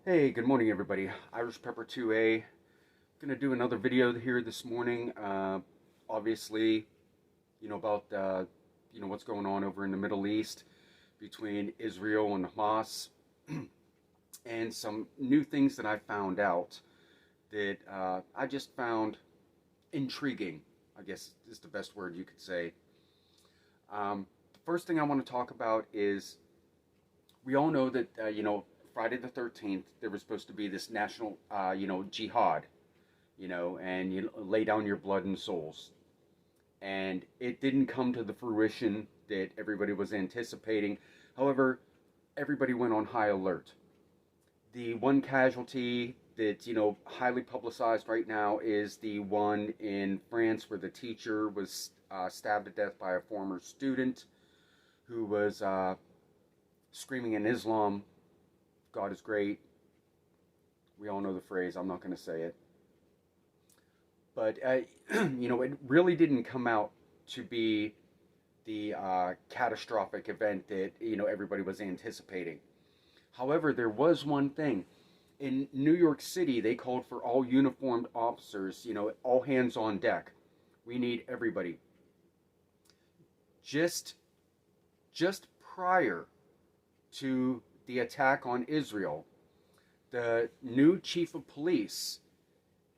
Hey, good morning, everybody. Irish Pepper 2A. Gonna do another video here this morning. Obviously, about what's going on over in the Middle East between Israel and Hamas, and some new things that I found out that I just found intriguing. I guess is the best word you could say. The first thing I want to talk about is we all know that Friday the 13th there was supposed to be this national jihad, and you lay down your blood and souls. And it didn't come to the fruition that everybody was anticipating. However, everybody went on high alert. The one casualty that's highly publicized right now is the one in France where the teacher was stabbed to death by a former student who was screaming in Islam, God is great. We all know the phrase. I'm not going to say it. But, it really didn't come out to be the catastrophic event that, everybody was anticipating. However, there was one thing. In New York City, they called for all uniformed officers, all hands on deck. We need everybody. Just prior to the attack on Israel, the new chief of police,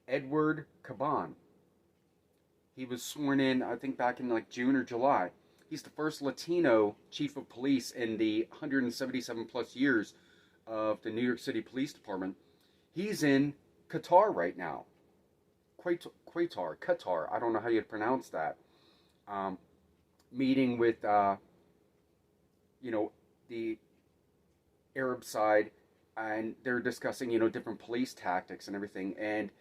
Edward Caban, he was sworn in, I think, back in like June or July. He's the first Latino chief of police in the 177 plus years of the New York City Police Department. He's in Qatar right now. Qatar. I don't know how you'd pronounce that. Meeting with, the Arab side, and they're discussing, different police tactics and everything. And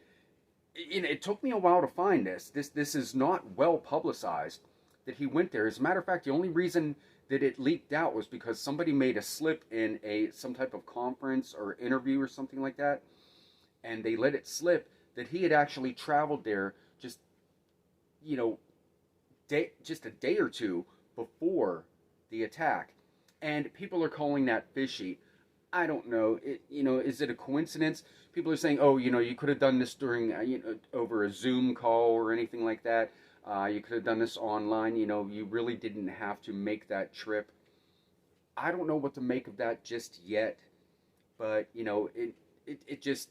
it took me a while to find this. This is not well publicized that he went there. As a matter of fact, the only reason that it leaked out was because somebody made a slip in some type of conference or interview or something like that, and they let it slip that he had actually traveled there just a day or two before the attack. And people are calling that fishy. I don't know. Is it a coincidence? People are saying, oh, you could have done this during, over a Zoom call or anything like that. You could have done this online. You really didn't have to make that trip. I don't know what to make of that just yet, but it just,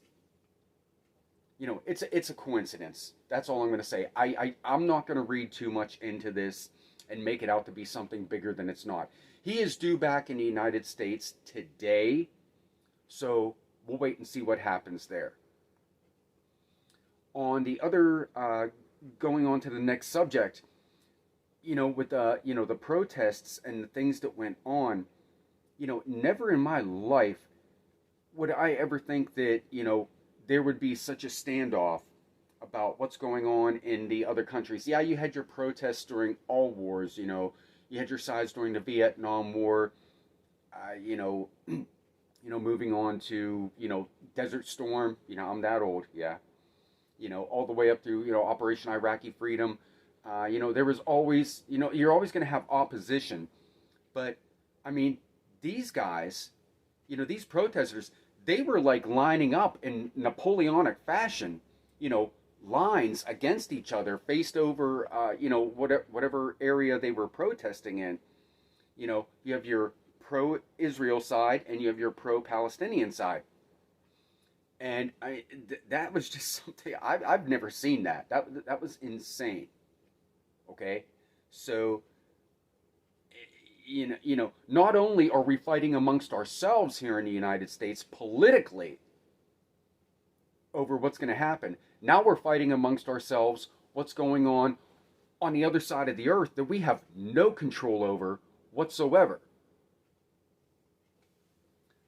it's a coincidence. That's all I'm going to say. I'm not going to read too much into this and make it out to be something bigger than it's not. He is due back in the United States today, so we'll wait and see what happens there. On the other, going on to the next subject, with the protests and the things that went on, never in my life would I ever think that, there would be such a standoff about what's going on in the other countries. Yeah, you had your protests during all wars, you had your sides during the Vietnam War, moving on to, Desert Storm, I'm that old, yeah, all the way up through, Operation Iraqi Freedom. There was always, you're always going to have opposition. But, I mean, these guys, these protesters, they were like lining up in Napoleonic fashion, lines against each other, faced over, whatever area they were protesting in. You have your pro-Israel side and you have your pro-Palestinian side. And that was just something, I've never seen that. That was insane. Okay? So, not only are we fighting amongst ourselves here in the United States politically over what's going to happen, now we're fighting amongst ourselves what's going on the other side of the earth that we have no control over whatsoever.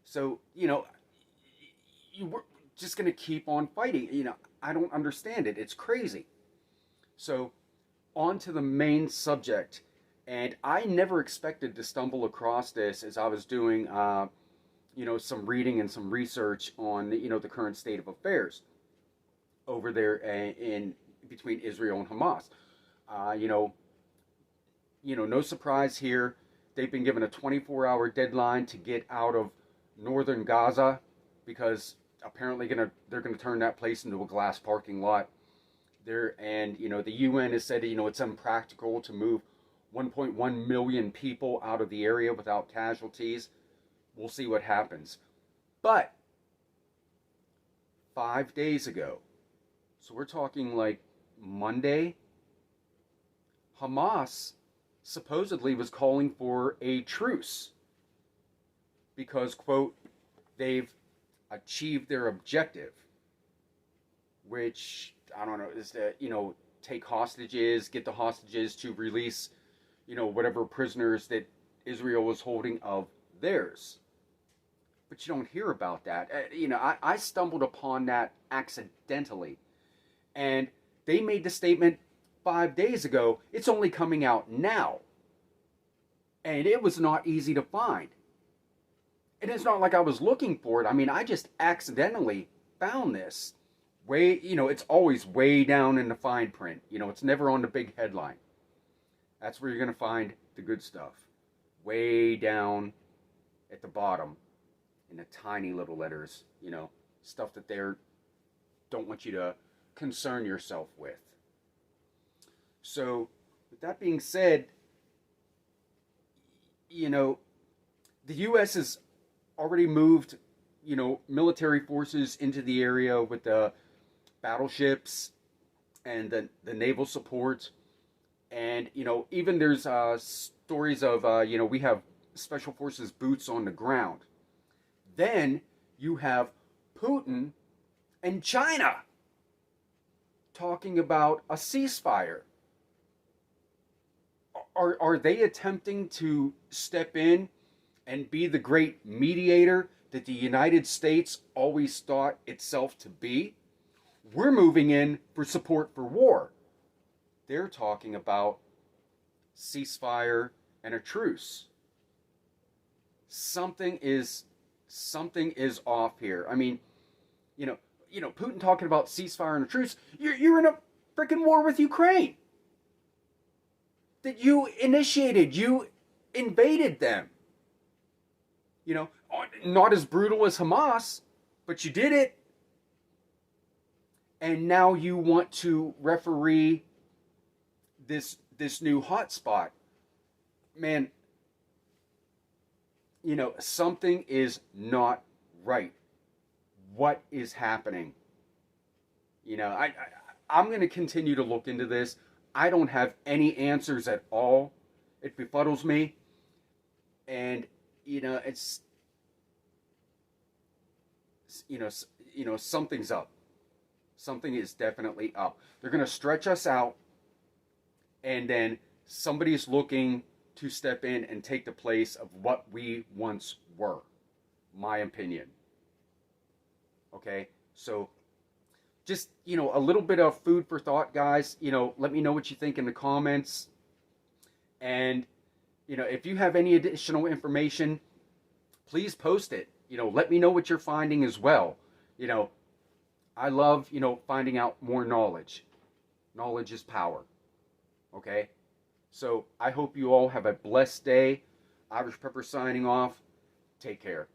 So, we're just going to keep on fighting. I don't understand it. It's crazy. So, on to the main subject. And I never expected to stumble across this as I was doing, some reading and some research on, the current state of affairs over there in between Israel and Hamas. No surprise here. They've been given a 24-hour deadline to get out of northern Gaza. because apparently they're gonna turn that place into a glass parking lot. And the UN has said it's impractical to move 1.1 million people out of the area without casualties. We'll see what happens. But 5 days ago, so we're talking like Monday, Hamas supposedly was calling for a truce because, quote, they've achieved their objective, which, I don't know, is to, take hostages, get the hostages to release, whatever prisoners that Israel was holding of theirs. But you don't hear about that. I stumbled upon that accidentally. And they made the statement 5 days ago. It's only coming out now. And it was not easy to find. And it's not like I was looking for it. I mean, I just accidentally found this. It's always way down in the fine print. It's never on the big headline. That's where you're going to find the good stuff. Way down at the bottom in the tiny little letters, stuff that they don't want you to concern yourself with. So, with that being said, the U.S. has already moved, military forces into the area with the battleships and the naval support. And, even there's stories of, we have special forces boots on the ground. Then you have Putin and China talking about a ceasefire. Are they attempting to step in and be the great mediator that the United States always thought itself to be? We're moving in for support for war. They're talking about ceasefire and a truce. Something is off here. I mean, Putin talking about ceasefire and a truce. You're in a freaking war with Ukraine that you initiated. You invaded them. Not as brutal as Hamas, but you did it. And now you want to referee this new hotspot. Man, something is not right. What is happening? I'm going to continue to look into this. I don't have any answers at all. It befuddles me. And, it's, something's up. Something is definitely up. They're going to stretch us out. And then somebody's looking to step in and take the place of what we once were. My opinion. Okay? So, just, a little bit of food for thought, guys. Let me know what you think in the comments. And, if you have any additional information, please post it. Let me know what you're finding as well. I love, finding out more knowledge. Knowledge is power. Okay? So, I hope you all have a blessed day. Irish Pepper signing off. Take care.